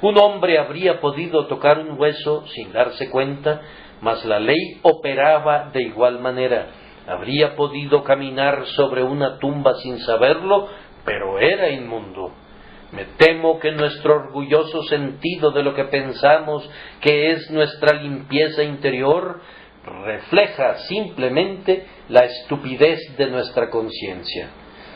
Un hombre habría podido tocar un hueso sin darse cuenta, mas la ley operaba de igual manera. Habría podido caminar sobre una tumba sin saberlo, pero era inmundo. Me temo que nuestro orgulloso sentido de lo que pensamos que es nuestra limpieza interior refleja simplemente la estupidez de nuestra conciencia.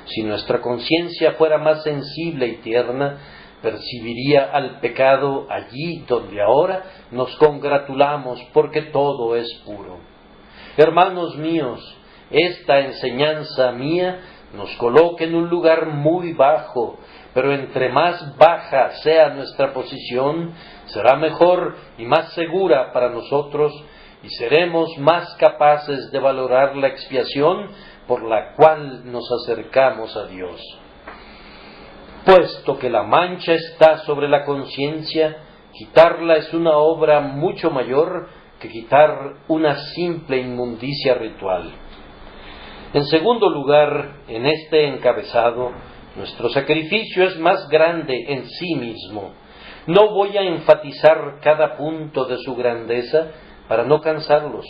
Si nuestra conciencia fuera más sensible y tierna, percibiría al pecado allí donde ahora nos congratulamos porque todo es puro. Hermanos míos, esta enseñanza mía nos coloca en un lugar muy bajo, pero entre más baja sea nuestra posición, será mejor y más segura para nosotros, y seremos más capaces de valorar la expiación por la cual nos acercamos a Dios. Puesto que la mancha está sobre la conciencia, quitarla es una obra mucho mayor que quitar una simple inmundicia ritual. En segundo lugar, en este encabezado, nuestro sacrificio es más grande en sí mismo. No voy a enfatizar cada punto de su grandeza para no cansarlos,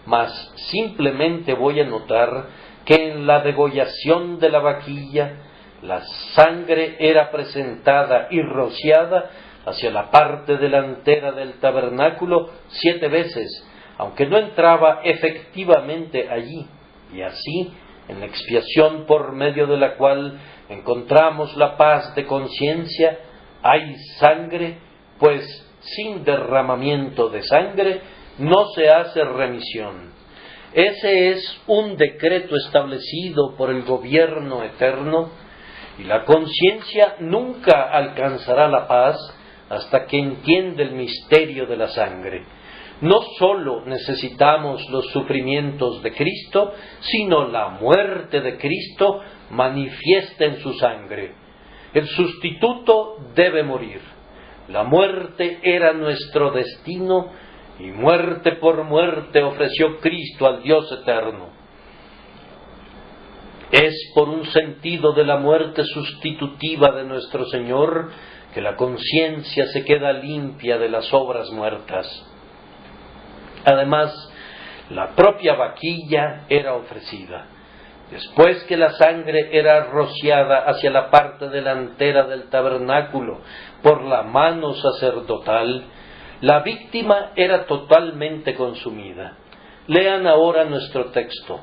mas simplemente voy a notar que en la degollación de la vaquilla, la sangre era presentada y rociada hacia la parte delantera del tabernáculo 7 veces, aunque no entraba efectivamente allí, y así, en la expiación por medio de la cual encontramos la paz de conciencia, hay sangre, pues sin derramamiento de sangre no se hace remisión. Ese es un decreto establecido por el gobierno eterno, y la conciencia nunca alcanzará la paz hasta que entienda el misterio de la sangre. No sólo necesitamos los sufrimientos de Cristo, sino la muerte de Cristo manifiesta en su sangre. El sustituto debe morir. La muerte era nuestro destino y muerte por muerte ofreció Cristo al Dios eterno. Es por un sentido de la muerte sustitutiva de nuestro Señor que la conciencia se queda limpia de las obras muertas. Además, la propia vaquilla era ofrecida. Después que la sangre era rociada hacia la parte delantera del tabernáculo por la mano sacerdotal, la víctima era totalmente consumida. Lean ahora nuestro texto.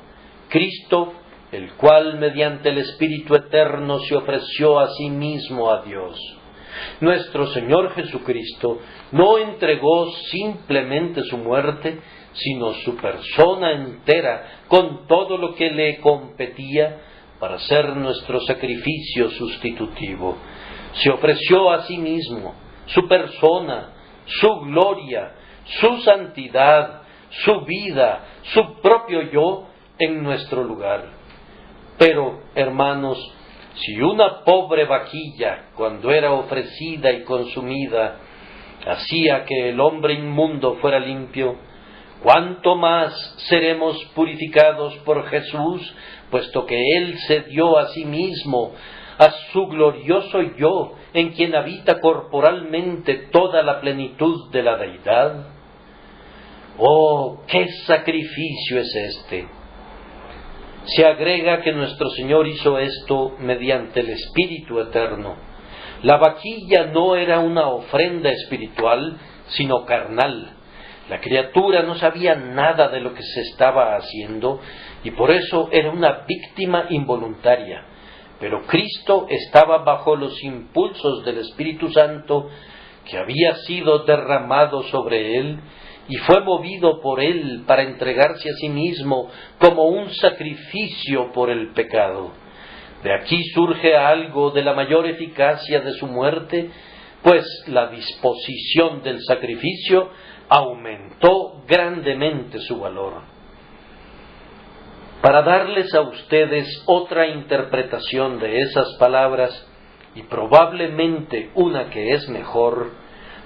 Cristo, el cual mediante el Espíritu Eterno se ofreció a sí mismo a Dios. Nuestro Señor Jesucristo no entregó simplemente su muerte, sino su persona entera, con todo lo que le competía, para ser nuestro sacrificio sustitutivo. Se ofreció a sí mismo, su persona, su gloria, su santidad, su vida, su propio yo, en nuestro lugar. Pero, hermanos, si una pobre vaquilla, cuando era ofrecida y consumida, hacía que el hombre inmundo fuera limpio, ¿cuánto más seremos purificados por Jesús, puesto que Él se dio a sí mismo, a su glorioso yo, en quien habita corporalmente toda la plenitud de la deidad? ¡Oh, qué sacrificio es este! Se agrega que nuestro Señor hizo esto mediante el Espíritu Eterno. La vaquilla no era una ofrenda espiritual, sino carnal. La criatura no sabía nada de lo que se estaba haciendo y por eso era una víctima involuntaria. Pero Cristo estaba bajo los impulsos del Espíritu Santo que había sido derramado sobre él y fue movido por él para entregarse a sí mismo como un sacrificio por el pecado. De aquí surge algo de la mayor eficacia de su muerte, pues la disposición del sacrificio aumentó grandemente su valor. Para darles a ustedes otra interpretación de esas palabras, y probablemente una que es mejor,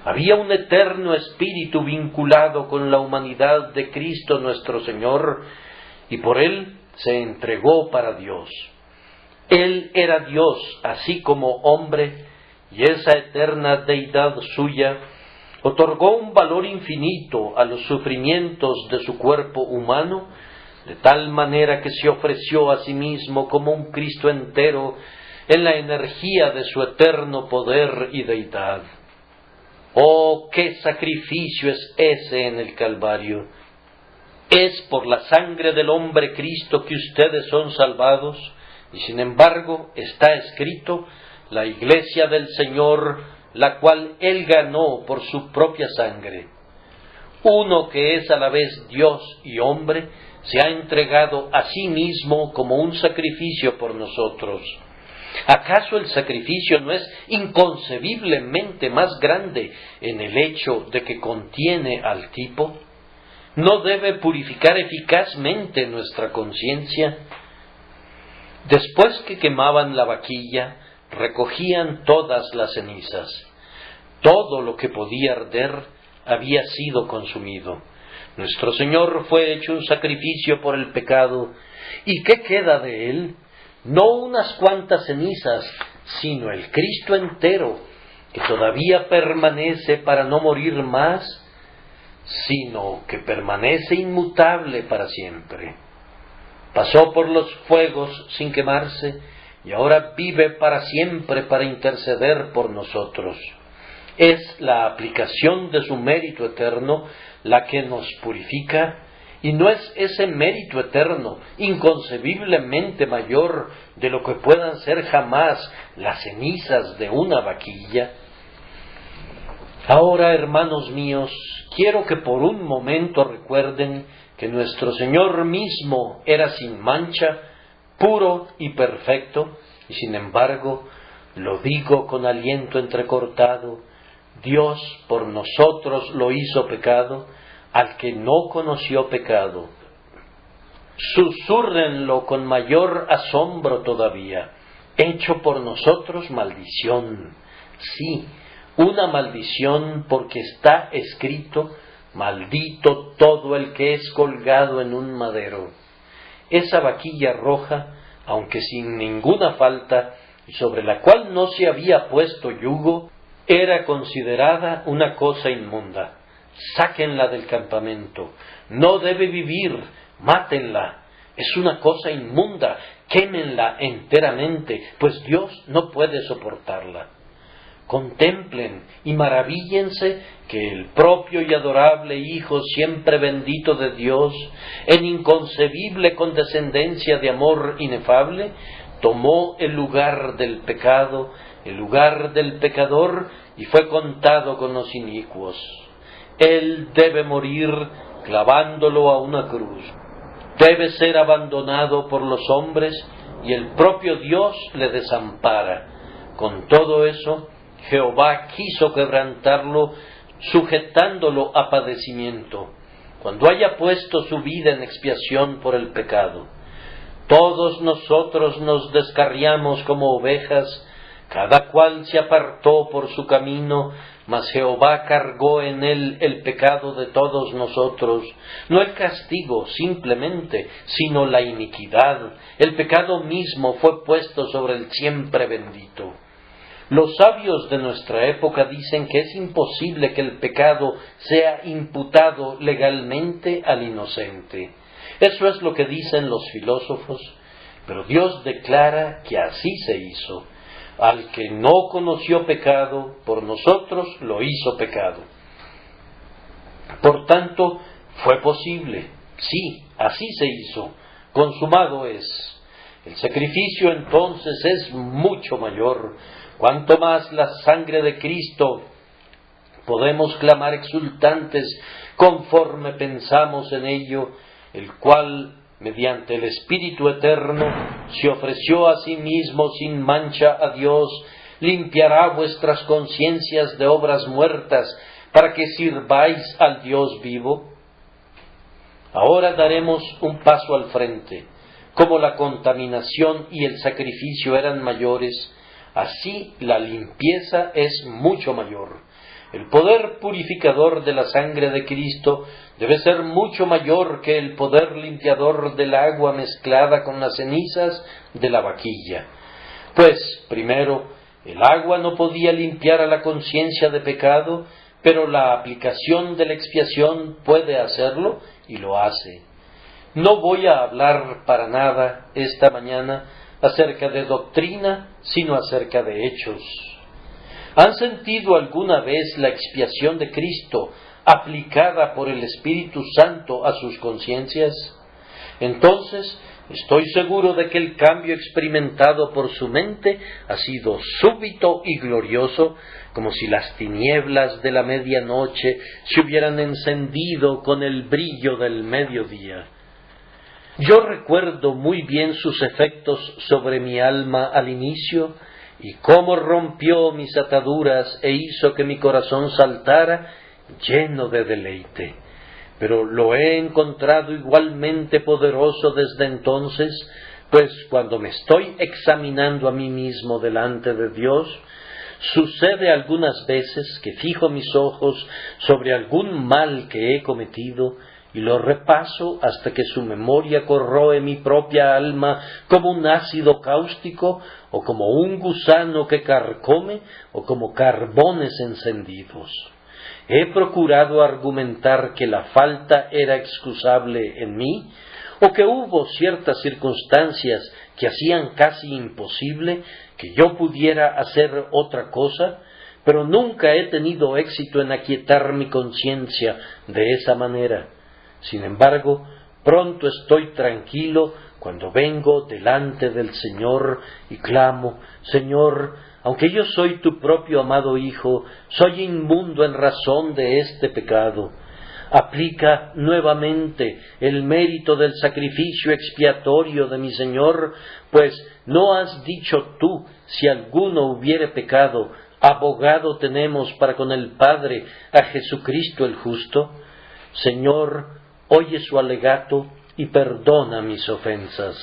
había un eterno espíritu vinculado con la humanidad de Cristo nuestro Señor, y por él se entregó para Dios. Él era Dios, así como hombre, y esa eterna deidad suya otorgó un valor infinito a los sufrimientos de su cuerpo humano, de tal manera que se ofreció a sí mismo como un Cristo entero en la energía de su eterno poder y deidad. ¡Oh, qué sacrificio es ese en el Calvario! Es por la sangre del hombre Cristo que ustedes son salvados, y sin embargo está escrito, la iglesia del Señor, la cual Él ganó por su propia sangre. Uno que es a la vez Dios y hombre, se ha entregado a sí mismo como un sacrificio por nosotros. ¿Acaso el sacrificio no es inconcebiblemente más grande en el hecho de que contiene al tipo? ¿No debe purificar eficazmente nuestra conciencia? Después que quemaban la vaquilla, recogían todas las cenizas. Todo lo que podía arder había sido consumido. Nuestro Señor fue hecho un sacrificio por el pecado. ¿Y qué queda de Él? No unas cuantas cenizas, sino el Cristo entero, que todavía permanece para no morir más, sino que permanece inmutable para siempre. Pasó por los fuegos sin quemarse, y ahora vive para siempre para interceder por nosotros. Es la aplicación de su mérito eterno la que nos purifica, y no es ese mérito eterno inconcebiblemente mayor de lo que puedan ser jamás las cenizas de una vaquilla. Ahora, hermanos míos, quiero que por un momento recuerden que nuestro Señor mismo era sin mancha, puro y perfecto, y sin embargo, lo digo con aliento entrecortado, Dios por nosotros lo hizo pecado, al que no conoció pecado. Susúrrenlo con mayor asombro todavía, hecho por nosotros maldición. Sí, una maldición, porque está escrito: maldito todo el que es colgado en un madero. Esa vaquilla roja, aunque sin ninguna falta, y sobre la cual no se había puesto yugo, era considerada una cosa inmunda. Sáquenla del campamento, no debe vivir, mátenla, es una cosa inmunda, quémenla enteramente, pues Dios no puede soportarla. Contemplen y maravíllense que el propio y adorable Hijo siempre bendito de Dios, en inconcebible condescendencia de amor inefable, tomó el lugar del pecado, el lugar del pecador, y fue contado con los inicuos. Él debe morir clavándolo a una cruz. Debe ser abandonado por los hombres, y el propio Dios le desampara. Con todo eso, Jehová quiso quebrantarlo, sujetándolo a padecimiento, cuando haya puesto su vida en expiación por el pecado. Todos nosotros nos descarriamos como ovejas, cada cual se apartó por su camino, mas Jehová cargó en él el pecado de todos nosotros, no el castigo simplemente, sino la iniquidad. El pecado mismo fue puesto sobre el siempre bendito. Los sabios de nuestra época dicen que es imposible que el pecado sea imputado legalmente al inocente. Eso es lo que dicen los filósofos, pero Dios declara que así se hizo. Al que no conoció pecado, por nosotros lo hizo pecado. Por tanto, fue posible. Sí, así se hizo. Consumado es. El sacrificio entonces es mucho mayor. Cuanto más la sangre de Cristo, podemos clamar exultantes conforme pensamos en ello, el cual, mediante el Espíritu Eterno, se ofreció a sí mismo sin mancha a Dios, limpiará vuestras conciencias de obras muertas, para que sirváis al Dios vivo. Ahora daremos un paso al frente. Como la contaminación y el sacrificio eran mayores, así la limpieza es mucho mayor. El poder purificador de la sangre de Cristo debe ser mucho mayor que el poder limpiador del agua mezclada con las cenizas de la vaquilla. Pues, primero, el agua no podía limpiar a la conciencia de pecado, pero la aplicación de la expiación puede hacerlo y lo hace. No voy a hablar para nada esta mañana acerca de doctrina, sino acerca de hechos. ¿Han sentido alguna vez la expiación de Cristo aplicada por el Espíritu Santo a sus conciencias? Entonces, estoy seguro de que el cambio experimentado por su mente ha sido súbito y glorioso, como si las tinieblas de la medianoche se hubieran encendido con el brillo del mediodía. Yo recuerdo muy bien sus efectos sobre mi alma al inicio, y cómo rompió mis ataduras e hizo que mi corazón saltara lleno de deleite. Pero lo he encontrado igualmente poderoso desde entonces, pues cuando me estoy examinando a mí mismo delante de Dios, sucede algunas veces que fijo mis ojos sobre algún mal que he cometido y lo repaso hasta que su memoria corroe mi propia alma como un ácido cáustico, o como un gusano que carcome, o como carbones encendidos. He procurado argumentar que la falta era excusable en mí, o que hubo ciertas circunstancias que hacían casi imposible que yo pudiera hacer otra cosa, pero nunca he tenido éxito en aquietar mi conciencia de esa manera. Sin embargo, pronto estoy tranquilo cuando vengo delante del Señor y clamo: Señor, aunque yo soy tu propio amado Hijo, soy inmundo en razón de este pecado. Aplica nuevamente el mérito del sacrificio expiatorio de mi Señor, pues ¿no has dicho tú, si alguno hubiere pecado, abogado tenemos para con el Padre, a Jesucristo el justo? Señor, oye su alegato y perdona mis ofensas.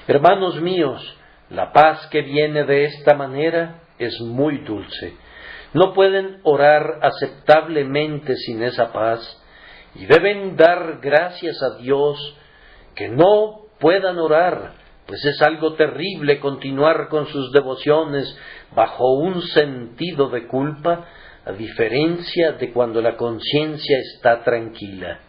Hermanos míos, la paz que viene de esta manera es muy dulce. No pueden orar aceptablemente sin esa paz, y deben dar gracias a Dios que no puedan orar, pues es algo terrible continuar con sus devociones bajo un sentido de culpa, a diferencia de cuando la conciencia está tranquila.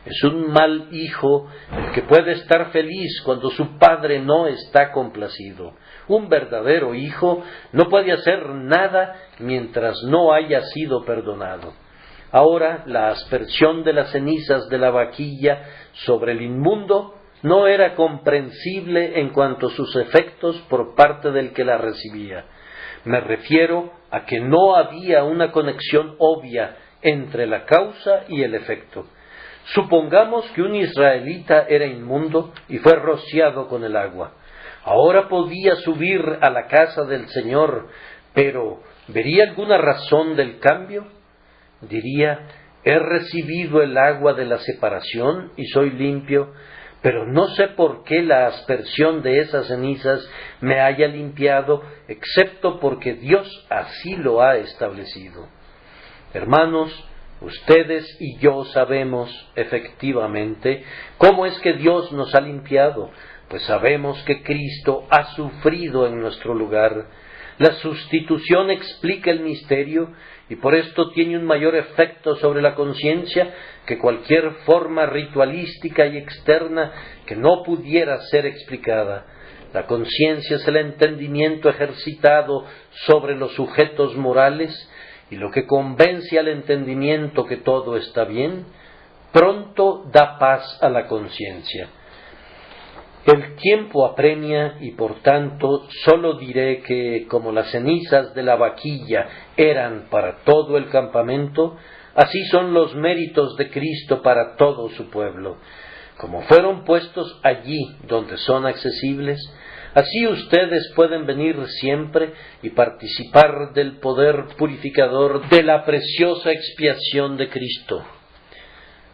Es un mal hijo el que puede estar feliz cuando su padre no está complacido. Un verdadero hijo no puede hacer nada mientras no haya sido perdonado. Ahora, la aspersión de las cenizas de la vaquilla sobre el inmundo no era comprensible en cuanto a sus efectos por parte del que la recibía. Me refiero a que no había una conexión obvia entre la causa y el efecto. Supongamos que un israelita era inmundo y fue rociado con el agua. Ahora podía subir a la casa del Señor, pero ¿vería alguna razón del cambio? Diría, he recibido el agua de la separación y soy limpio, pero no sé por qué la aspersión de esas cenizas me haya limpiado, excepto porque Dios así lo ha establecido. Hermanos, ustedes y yo sabemos efectivamente cómo es que Dios nos ha limpiado, pues sabemos que Cristo ha sufrido en nuestro lugar. La sustitución explica el misterio y por esto tiene un mayor efecto sobre la conciencia que cualquier forma ritualística y externa que no pudiera ser explicada. La conciencia es el entendimiento ejercitado sobre los sujetos morales, y lo que convence al entendimiento que todo está bien, pronto da paz a la conciencia. El tiempo apremia y por tanto sólo diré que como las cenizas de la vaquilla eran para todo el campamento, así son los méritos de Cristo para todo su pueblo. Como fueron puestos allí donde son accesibles, así ustedes pueden venir siempre y participar del poder purificador de la preciosa expiación de Cristo.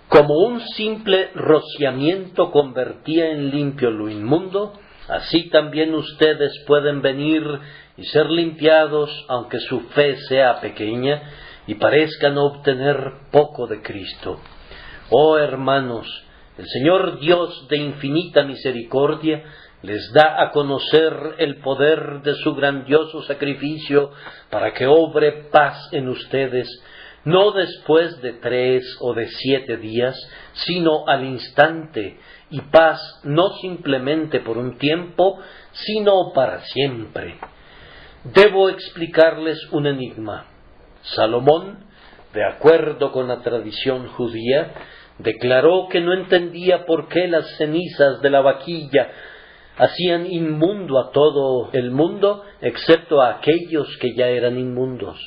Como un simple rociamiento convertía en limpio lo inmundo, así también ustedes pueden venir y ser limpiados, aunque su fe sea pequeña y parezcan obtener poco de Cristo. Oh hermanos, el Señor Dios de infinita misericordia les da a conocer el poder de su grandioso sacrificio para que obre paz en ustedes, no después de 3 o de 7 días, sino al instante, y paz no simplemente por un tiempo, sino para siempre. Debo explicarles un enigma. Salomón, de acuerdo con la tradición judía, declaró que no entendía por qué las cenizas de la vaquilla hacían inmundo a todo el mundo, excepto a aquellos que ya eran inmundos.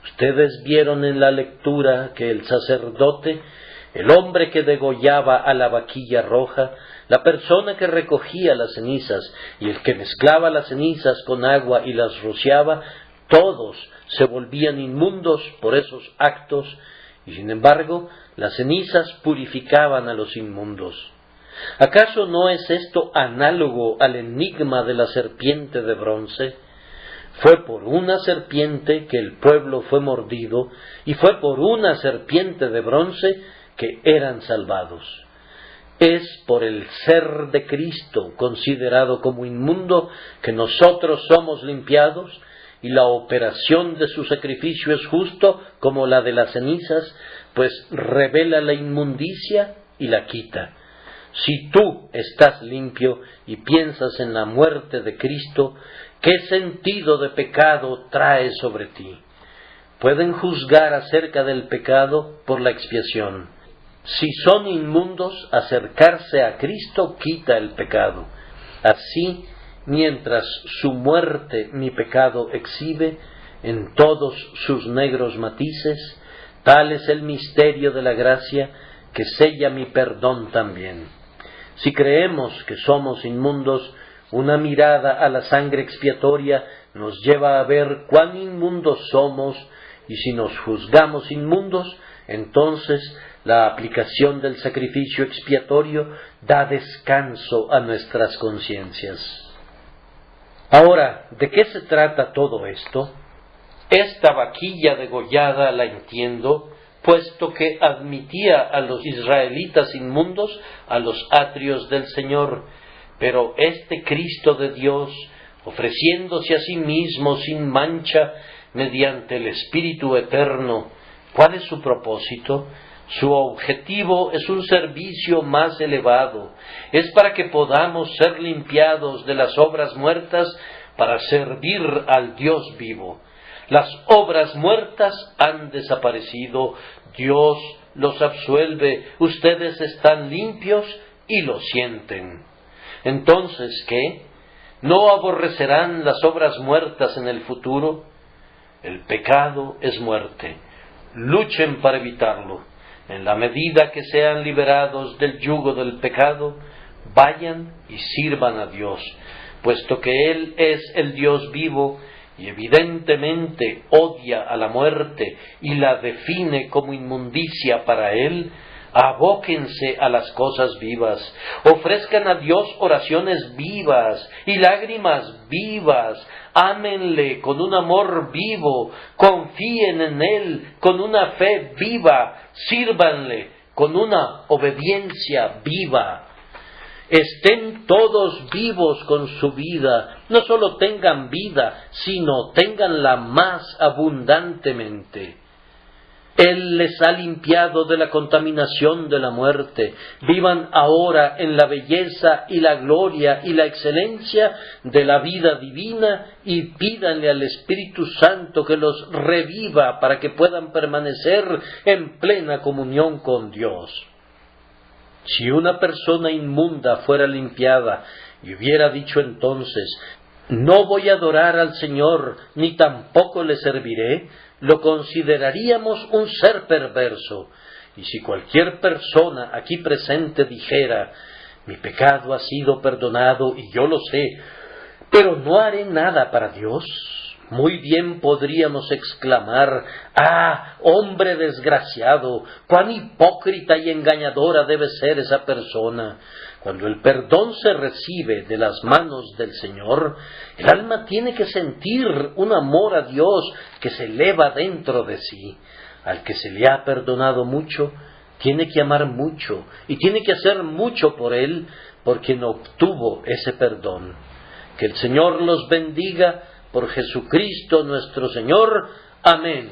Ustedes vieron en la lectura que el sacerdote, el hombre que degollaba a la vaquilla roja, la persona que recogía las cenizas y el que mezclaba las cenizas con agua y las rociaba, todos se volvían inmundos por esos actos, y sin embargo las cenizas purificaban a los inmundos. ¿Acaso no es esto análogo al enigma de la serpiente de bronce? Fue por una serpiente que el pueblo fue mordido, y fue por una serpiente de bronce que eran salvados. Es por el ser de Cristo, considerado como inmundo, que nosotros somos limpiados, y la operación de su sacrificio es justo como la de las cenizas, pues revela la inmundicia y la quita. Si tú estás limpio y piensas en la muerte de Cristo, ¿qué sentido de pecado trae sobre ti? Pueden juzgar acerca del pecado por la expiación. Si son inmundos, acercarse a Cristo quita el pecado. Así, mientras su muerte mi pecado exhibe en todos sus negros matices, tal es el misterio de la gracia que sella mi perdón también. Si creemos que somos inmundos, una mirada a la sangre expiatoria nos lleva a ver cuán inmundos somos, y si nos juzgamos inmundos, entonces la aplicación del sacrificio expiatorio da descanso a nuestras conciencias. Ahora, ¿de qué se trata todo esto? Esta vaquilla degollada la entiendo, puesto que admitía a los israelitas inmundos a los atrios del Señor, pero este Cristo de Dios, ofreciéndose a sí mismo sin mancha mediante el Espíritu Eterno, ¿cuál es su propósito? Su objetivo es un servicio más elevado, es para que podamos ser limpiados de las obras muertas para servir al Dios vivo. Las obras muertas han desaparecido, Dios los absuelve, ustedes están limpios y lo sienten. Entonces, ¿qué? ¿No aborrecerán las obras muertas en el futuro? El pecado es muerte. Luchen para evitarlo. En la medida que sean liberados del yugo del pecado, vayan y sirvan a Dios, puesto que Él es el Dios vivo y evidentemente odia a la muerte y la define como inmundicia para Él. Abóquense a las cosas vivas, ofrezcan a Dios oraciones vivas y lágrimas vivas, ámenle con un amor vivo, confíen en Él con una fe viva, sírvanle con una obediencia viva. Estén todos vivos con su vida, no solo tengan vida, sino tenganla más abundantemente. Él les ha limpiado de la contaminación de la muerte. Vivan ahora en la belleza y la gloria y la excelencia de la vida divina y pídanle al Espíritu Santo que los reviva para que puedan permanecer en plena comunión con Dios. Si una persona inmunda fuera limpiada y hubiera dicho entonces, no voy a adorar al Señor, ni tampoco le serviré, lo consideraríamos un ser perverso. Y si cualquier persona aquí presente dijera, mi pecado ha sido perdonado y yo lo sé, pero no haré nada para Dios, muy bien podríamos exclamar, ¡ah, hombre desgraciado! ¡Cuán hipócrita y engañadora debe ser esa persona! Cuando el perdón se recibe de las manos del Señor, el alma tiene que sentir un amor a Dios que se eleva dentro de sí. Al que se le ha perdonado mucho, tiene que amar mucho y tiene que hacer mucho por él, porque no obtuvo ese perdón. Que el Señor los bendiga por Jesucristo nuestro Señor. Amén.